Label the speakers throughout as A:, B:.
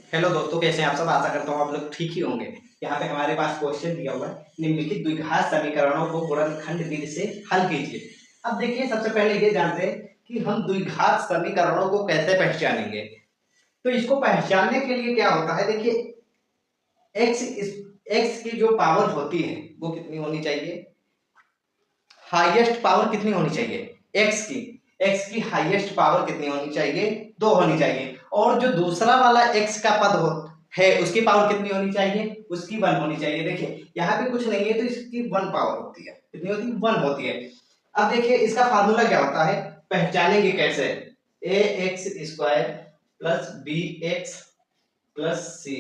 A: Hello दोस्तों, कैसे हैं आप सब। आशा करता हूँ आप लोग ठीक ही होंगे। यहाँ पे हमारे पास क्वेश्चन दिया हुआ है, निम्नलिखित द्विघात समीकरणों को गुणनखंड विधि से हल कीजिए। अब देखिए, सबसे पहले ये जानते हैं कि हम द्विघात समीकरणों को कैसे पहचानेंगे। तो इसको पहचानने के लिए क्या होता है, देखिए एक्स की जो पावर होती है वो कितनी होनी चाहिए, हाईएस्ट पावर कितनी होनी चाहिए एक्स की हाईएस्ट पावर कितनी होनी चाहिए, 2 होनी चाहिए। और जो दूसरा वाला एक्स का पद है उसकी पावर कितनी होनी चाहिए, उसकी 1 होनी चाहिए। देखिए यहाँ पे कुछ नहीं है तो इसकी 1 पावर होती है, कितनी होती है, 1 होती है। अब देखिए इसका फार्मूला क्या होता है, पहचानेंगे कैसे, A X square plus B X plus C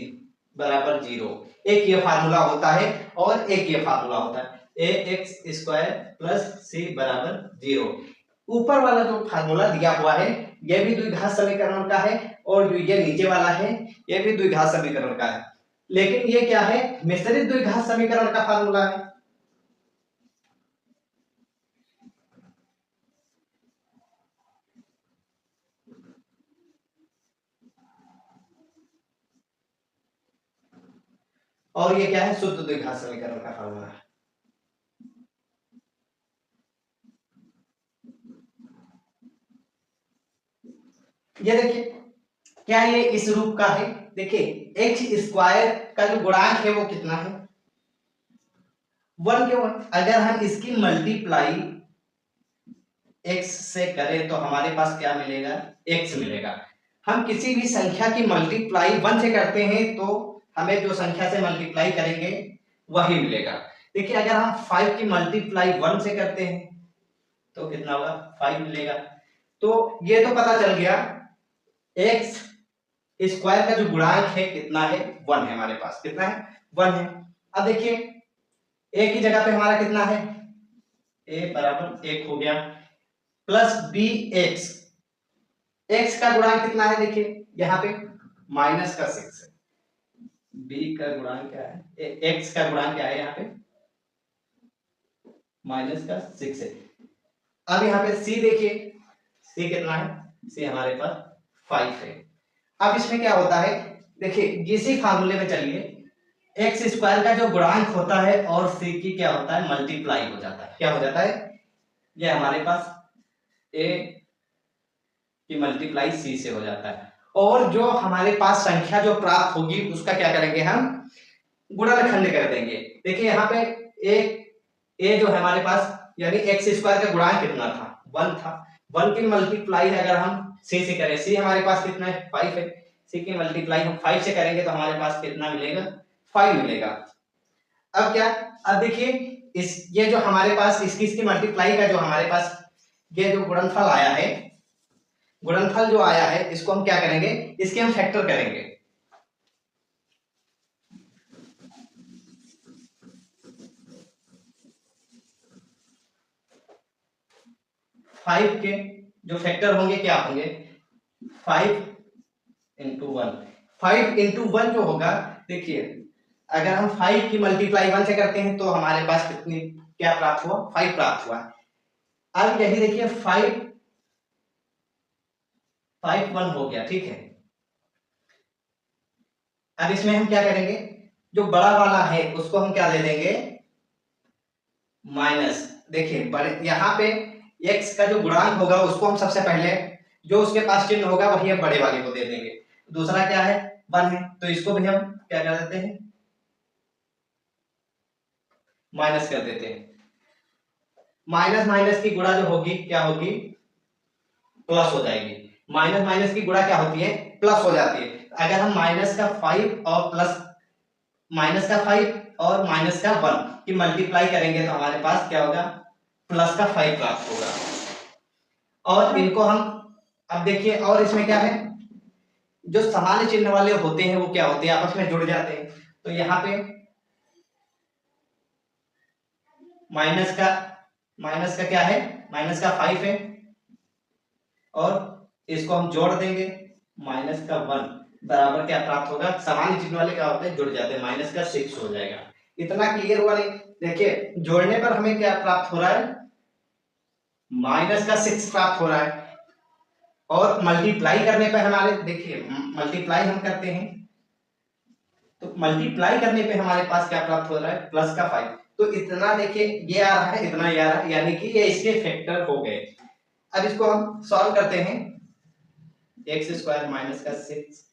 A: बराबर 0। एक ये फार्मूला होता है और एक ये फार्मूला होता है, ए एक्स स्क्वायर प्लस सी बराबर 0। ऊपर वाला जो फार्मूला दिया हुआ है यह भी द्विघात समीकरण का है और जो ये नीचे वाला है यह भी द्विघात समीकरण का है, लेकिन ये क्या है, मिश्रित द्विघात समीकरण का फार्मूला है। और ये क्या है, शुद्ध द्विघात समीकरण का फार्मूला है। ये देखिए क्या ये इस रूप का है, देखिए एक्स स्क्वायर का जो गुणांक है वो कितना है, 1 क्यों है। अगर हम इसकी मल्टीप्लाई x से करें तो हमारे पास क्या मिलेगा, x मिलेगा। हम किसी भी संख्या की मल्टीप्लाई 1 से करते हैं तो हमें जो संख्या से मल्टीप्लाई करेंगे वही मिलेगा। देखिए अगर हम 5 की मल्टीप्लाई 1 से करते हैं तो कितना होगा, 5 मिलेगा। तो ये तो पता चल गया x स्क्वायर का जो गुणांक है कितना है, 1 है हमारे पास, कितना है, 1 है। अब देखिए a की जगह पे हमारा कितना है, a बराबर 1 हो गया प्लस बी एक्स, एक्स का गुणांक कितना है, देखिए यहाँ पे माइनस का 6 है, बी का गुणांक क्या है, एक्स का गुणांक क्या है, यहाँ पे माइनस का 6 है। अब यहाँ पे सी देखिए, सी कितना है, सी हमारे पास 5 है। अब इसमें क्या होता है, देखिए इसी फार्मूले में चलिए, एक्स स्क्वायर का जो गुणांक होता है और सी की क्या होता है, मल्टीप्लाई हो जाता है। क्या हो जाता है, ये हमारे पास ए की मल्टीप्लाई सी से हो जाता है। और जो हमारे पास संख्या जो प्राप्त होगी उसका क्या करेंगे, हम गुणनखंड कर देंगे। देखिए यहाँ पे ए जो है हमारे पास, यानी एक्स स्क्वायर का गुणांक कितना था, 1 था। 1 की मल्टीप्लाई अगर हम सी से करें, सी हमारे पास कितना है, 5 है। सी की मल्टीप्लाई हम 5 से करेंगे तो हमारे पास कितना मिलेगा, 5 मिलेगा। अब क्या, अब देखिए इस ये जो हमारे पास इसकी मल्टीप्लाई का जो हमारे पास ये जो गुणनफल आया है, गुणनफल जो आया है इसको हम क्या करेंगे, इसके हम फैक्टर करेंगे। 5 के जो फैक्टर होंगे क्या होंगे, 5 इंटू 1, 5 इंटू 1 जो होगा, देखिए अगर हम 5 की मल्टीप्लाई 1 से करते हैं तो हमारे पास कितनी क्या प्राप्त हुआ, 5 प्राप्त हुआ। अब यही देखिए 5 1 हो गया, ठीक है। अब इसमें हम क्या करेंगे, जो बड़ा वाला है उसको हम क्या दे देंगे, माइनस। देखिए बड़े यहाँ पे x का जो गुणांक होगा उसको हम सबसे पहले जो उसके पास चिन्ह होगा वही हम बड़े वाले को दे देंगे। दूसरा क्या है, 1 है, तो इसको भी हम क्या कर देते हैं, माइनस कर देते हैं। माइनस माइनस की गुणा जो होगी क्या होगी, प्लस हो जाएगी। माइनस माइनस की गुणा क्या होती है, प्लस हो जाती है। अगर हम माइनस का 5 और प्लस माइनस का 5 और माइनस का 1 की मल्टीप्लाई करेंगे तो हमारे पास क्या होगा, प्लस का 5 प्राप्त होगा। और इनको हम अब देखिए, और इसमें क्या है, जो समान चिन्ह वाले होते हैं वो क्या होते हैं, आपस में जुड़ जाते हैं। तो यहाँ पे माइनस का क्या है, माइनस का 5 है और इसको हम जोड़ देंगे, माइनस का 1 बराबर क्या प्राप्त होगा, समान चिन्ह वाले क्या होते हैं, जुड़ जाते हैं, माइनस का 6 हो जाएगा। इतना क्लियर हुआ नहीं, देखिए जोड़ने पर हमें क्या प्राप्त हो रहा है, माइनस का 6 प्राप्त हो रहा है। और मल्टीप्लाई करने पर हमारे, देखिए मल्टीप्लाई हम करते हैं तो मल्टीप्लाई करने पे हमारे पास क्या प्राप्त हो रहा है, प्लस का 5। तो इतना देखिए ये आ रहा है, इतना ये आ रहा है, यानी कि ये इसके फैक्टर हो गए। अब इसको हम सॉल्व करते हैं। एक्स स्क्वायर माइनस का 6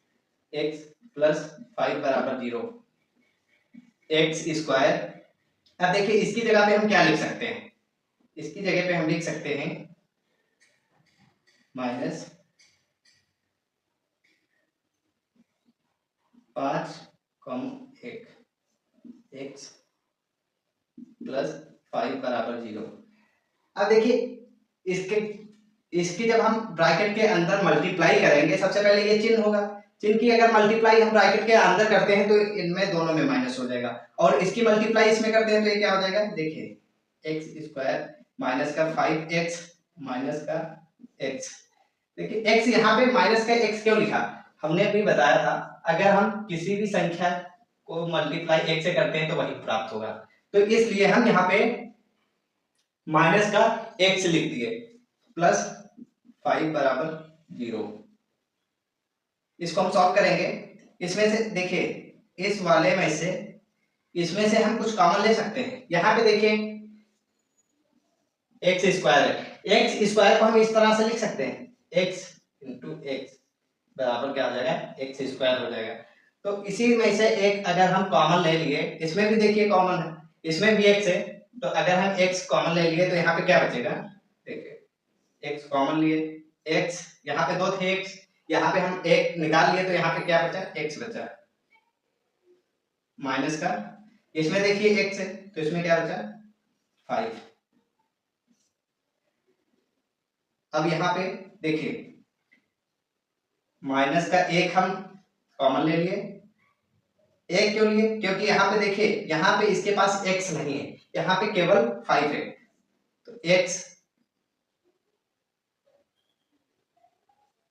A: एक्स प्लस 5 बराबर 0, एक्स स्क्वायर। अब देखिए इसकी जगह पे हम क्या लिख सकते हैं, इसकी जगह पे हम लिख सकते हैं माइनस 5 कम 1 एक्स प्लस 5 बराबर 0। अब देखिए इसके इसकी जब हम ब्रैकेट के अंदर मल्टीप्लाई करेंगे, सबसे पहले ये चिन्ह होगा, चिन्ह की अगर मल्टीप्लाई हम ब्रैकेट के अंदर करते हैं तो इनमें दोनों में माइनस हो जाएगा, और इसकी मल्टीप्लाई इसमें करते हैं तो ये क्या हो जाएगा, देखिए एक्स स्क्वायर माइनस का 5x माइनस का x। देखिए x यहाँ पे माइनस का x क्यों लिखा, हमने अभी बताया था अगर हम किसी भी संख्या को मल्टीप्लाई 1 से करते हैं तो वही प्राप्त होगा, तो इसलिए हम यहाँ पे माइनस का x लिख दिए प्लस 5 बराबर 0। इसको हम सॉल्व करेंगे, इसमें से देखिए इस वाले में से इसमें से हम कुछ कॉमन ले सकते हैं। यहाँ पे देखिए एक्स स्क्वायर है, एक्स स्क्वायर को हम इस तरह से लिख सकते हैं एक्स इंटू एक्स बराबर क्या हो जाएगा, एक्स स्क्वायर हो जाएगा। तो इसी में से एक अगर हम कॉमन ले लिए, इसमें भी देखिए कॉमन है, इसमें भी एक्स है, तो अगर हम एक्स कॉमन ले लिए तो यहाँ पे क्या बचेगा, देखिए एक्स कॉमन लिए, एक्स यहाँ पे 2 थे एक्स, यहाँ पे हम एक निकाल लिए तो यहाँ पे क्या बचा, एक्स बचा माइनस का, इसमें देखिए एक्स है तो इसमें क्या बचा 5। अब यहाँ पे देखिए माइनस का 1 हम कॉमन ले लिए, एक क्यों लिए, क्योंकि यहाँ पे देखिए यहाँ पे इसके पास x नहीं है, यहाँ पे केवल 5 है, तो x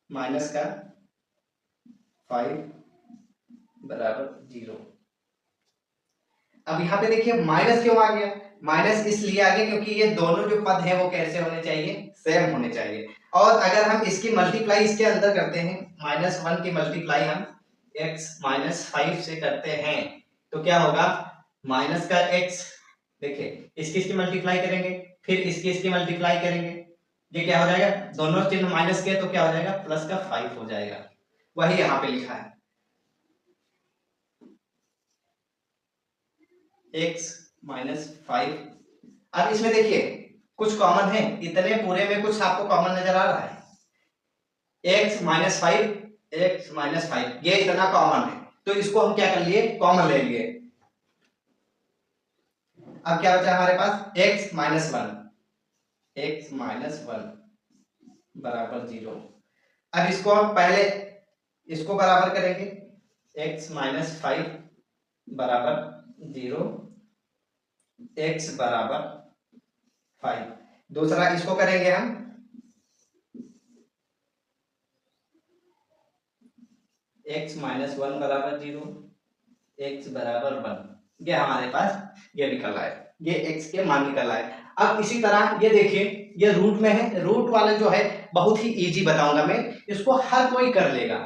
A: माइनस का 5 बराबर 0। अब यहाँ पे देखिए माइनस क्यों आ गया, माइनस इसलिए आ गया क्योंकि ये दोनों जो पद हैं वो कैसे होने चाहिए, सेम होने चाहिए। और अगर हम इसकी मल्टीप्लाई इसके अंदर करते हैं, -1 की मल्टीप्लाई हम x माइनस 5 से करते हैं तो क्या होगा, माइनस का x, देखिए इसकी मल्टीप्लाई करेंगे फिर इसकी मल्टीप्लाई करेंगे, ये क्या हो जाएगा, दोनों चिन्ह माइनस के तो क्या हो जाएगा, प्लस का 5 हो जाएगा, वही यहाँ पे लिखा है x माइनस 5। अब इसमें देखिए कुछ कॉमन है, इतने पूरे में कुछ आपको कॉमन नजर आ रहा है, x माइनस 5 एक्स माइनस 5 ये इतना कॉमन है, तो इसको हम क्या कर लिए, कॉमन ले लिए। अब क्या बचा हमारे पास, x माइनस 1 बराबर 0। अब इसको हम पहले इसको बराबर करेंगे, x माइनस 5 बराबर 0, x बराबर 5। दूसरा इसको करेंगे हम, x माइनस 1 बराबर 0, x बराबर 1, ये हमारे पास ये निकल आए, ये x के मान निकल आए। अब इसी तरह ये देखिए ये रूट में है, रूट वाले जो है बहुत ही इजी बताऊंगा मैं, इसको हर कोई कर लेगा,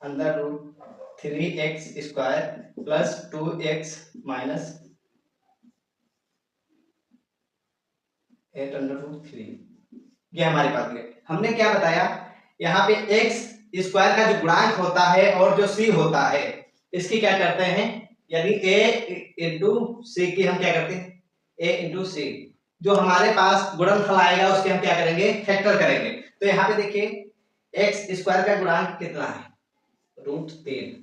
A: अंदर root 3x square plus 2x minus 8 under root 3, ये हमारे पास है। हमने क्या बताया, यहाँ पे x स्क्वायर का जो गुणांक होता है और जो c होता है इसकी क्या करते हैं, यानी a इंटू सी की हम क्या करते हैं, a इंटू सी, जो हमारे पास गुणनफल आएगा उसके हम क्या करेंगे, फैक्टर करेंगे। तो यहाँ पे देखिए x स्क्वायर का गुणांक कितना है, रूट 3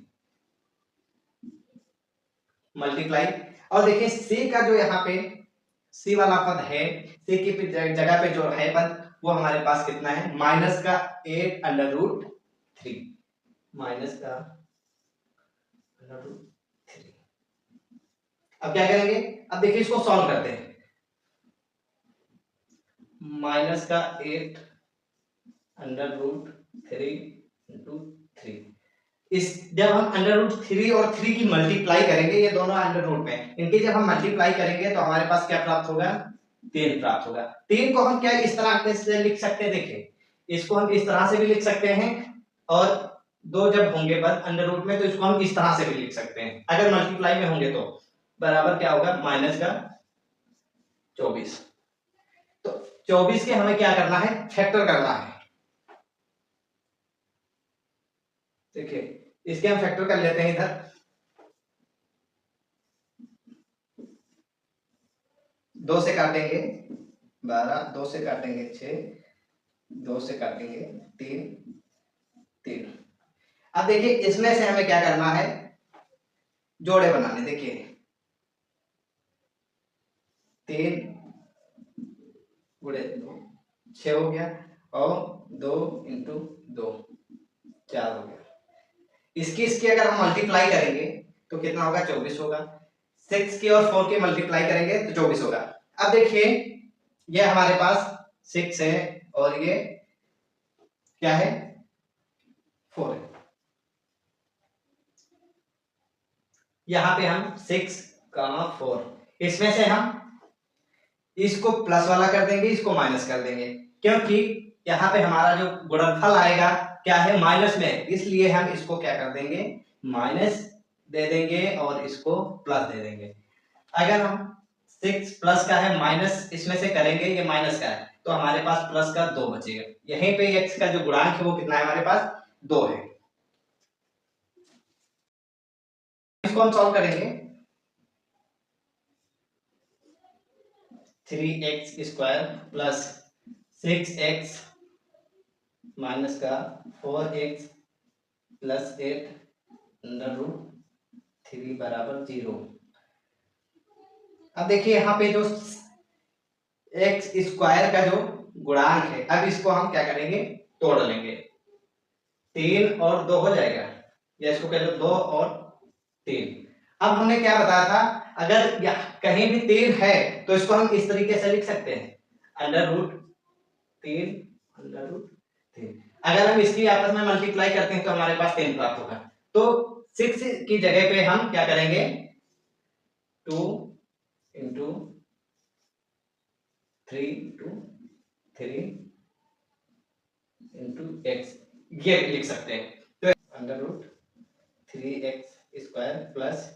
A: मल्टीप्लाई, और देखिए c का जो यहाँ पे c वाला पद है, c की जगह पे जो है पद वो हमारे पास कितना है, माइनस का 8 अंडर रूट 3, माइनस का अंडर रूट 3। अब क्या करेंगे, अब देखिए इसको सॉल्व करते हैं, माइनस का 8 अंडर रूट 3 इंटू 3, इस जब हम अंडर रूट 3 और 3 की मल्टीप्लाई करेंगे, ये दोनों अंडर रूट में, इनकी जब हम मल्टीप्लाई करेंगे तो हमारे पास क्या प्राप्त होगा, 3 प्राप्त होगा। 3 को हम क्या इस तरह से लिख सकते हैं, देखिए इसको हम इस तरह से भी लिख सकते हैं और दो जब होंगे बस अंडर रूट में तो इसको हम इस तरह से भी लिख सकते हैं। अगर मल्टीप्लाई में होंगे तो बराबर क्या होगा, माइनस का 24। तो 24 के हमें क्या करना है, फैक्टर करना है। देखिए इसके हम फैक्टर कर लेते हैं इधर। 2 से काटेंगे 12, 2 से काटेंगे 6, 2 से काटेंगे 3, 3। अब देखिए इसमें से हमें क्या करना है, जोड़े बनाने। देखिए 3 गुणे 2 6 हो गया, और 2 इंटू 2 4 हो गया। इसकी अगर हम मल्टीप्लाई करेंगे तो कितना होगा, 24 होगा। 6 की और 4 की मल्टीप्लाई करेंगे तो 24 होगा। अब देखिए ये हमारे पास 6 है और ये क्या है, 4 है। यहाँ पे हम 6, 4, इसमें से हम इसको प्लस वाला कर देंगे, इसको माइनस कर देंगे, क्योंकि यहाँ पे हमारा जो गुणनफल आएगा क्या है, माइनस में, इसलिए हम इसको क्या कर देंगे, माइनस दे देंगे और इसको प्लस दे देंगे। अगर हम 6 प्लस का है माइनस इसमें से करेंगे, ये माइनस का है तो हमारे पास प्लस का 2 बचेगा। यहीं पे x का जो गुणांक है वो कितना है हमारे पास, 2 है। इसको हम सॉल्व करेंगे। 3x square plus 6x minus का 4x प्लस 8 अंडर रूट 3 बराबर 0। अब देखिए यहाँ पे जो एक्स स्क्वायर का जो गुणांक है, अब इसको हम क्या करेंगे, तोड़ लेंगे। 3 और 2 हो जाएगा, या इसको कह लो 2 और 3। अब हमने क्या बताया था, अगर कहीं भी 3 है तो इसको हम इस तरीके से लिख सकते हैं, अंडर रूट 3 अंडर रूट 3। अगर हम इसकी आपस में मल्टीप्लाई करते हैं तो हमारे पास 3 प्राप्त होगा। तो 6 की जगह पे हम क्या करेंगे, 2 इंटू 3 इंटू 3 इंटू एक्स, ये लिख सकते हैं। तो under root 3x square plus,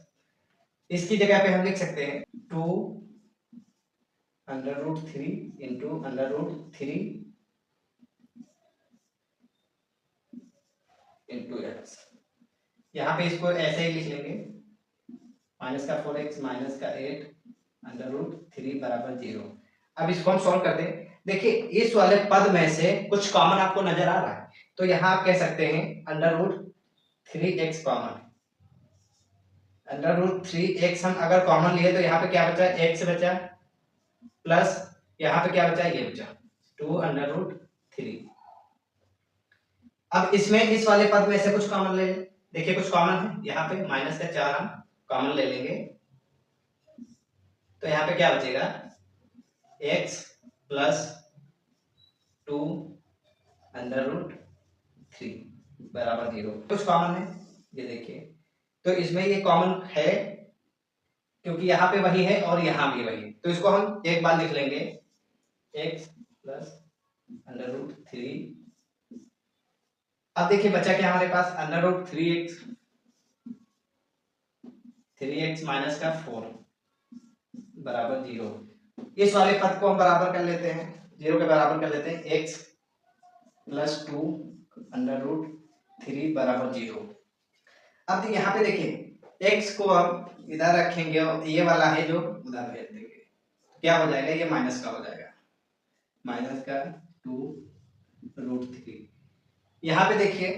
A: इसकी जगह पे हम लिख सकते हैं 2 under root 3 into under root 3 into x. यहाँ पे इसको ऐसे ही लिख लेंगे, माइनस का 4x माइनस का 8 अंडर रूट 3 बराबर 0। अब इसको हम सॉल्व करते हैं। देखिए इस वाले पद में से कुछ कॉमन आपको नजर आ रहा है, तो यहाँ आप कह सकते हैं under root 3x common. Under root 3x हम अगर कॉमन लिए तो यहाँ पे क्या बचा, x बचा, प्लस यहाँ पे क्या बचा, ये बचा 2 अंडर रूट 3। अब इसमें इस वाले पद में से कुछ कॉमन ले, देखिए कुछ कॉमन है, यहाँ पे माइनस का 4 हम कॉमन ले लेंगे, तो यहाँ पे क्या बचेगा, x प्लस 2 अंडर रूट 3 बराबर 0। कुछ कॉमन है, ये देखिए, तो इसमें ये कॉमन है क्योंकि यहाँ पे वही है और यहाँ भी वही है, तो इसको हम एक बार लिख लेंगे, x प्लस अंडर रूट 3। अब देखिए बचा क्या हमारे पास, अंडर रूट 3x माइनस का 4 बराबर 0। इस वाले पद को हम बराबर कर लेते हैं, 0 के बराबर कर लेते हैं, x प्लस 2 अंडर रूट 3 बराबर 0। अब यहाँ पे देखिए x को हम इधर रखेंगे और ये वाला है जो उधर भेज देंगे, क्या हो जाएगा, ये माइनस का हो जाएगा, माइनस का 2 रूट 3। यहाँ पे देखिए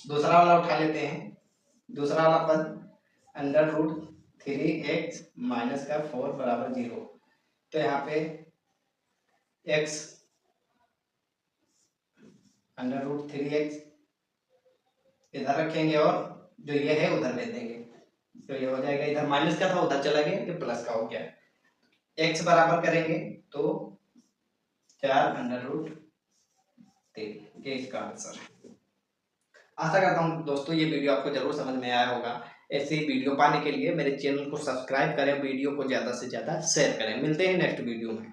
A: दूसरा वाला उठा लेते हैं, दूसरा वाला पद अंडर रूट 3x माइनस का 4 बराबर 0। तो यहाँ पे x अंडर रूट 3x इधर रखेंगे और जो ये है उधर भेज देंगे, तो ये हो जाएगा, इधर माइनस का था उधर चला गया, ये प्लस का हो गया। x बराबर करेंगे तो 4 अंडर रूट 3, ये इसका आंसर है। आशा करता हूँ दोस्तों ये वीडियो आपको जरूर समझ में आया होगा। ऐसे ही वीडियो पाने के लिए मेरे चैनल को सब्सक्राइब करें, वीडियो को ज़्यादा से ज़्यादा शेयर करें। मिलते हैं नेक्स्ट वीडियो में।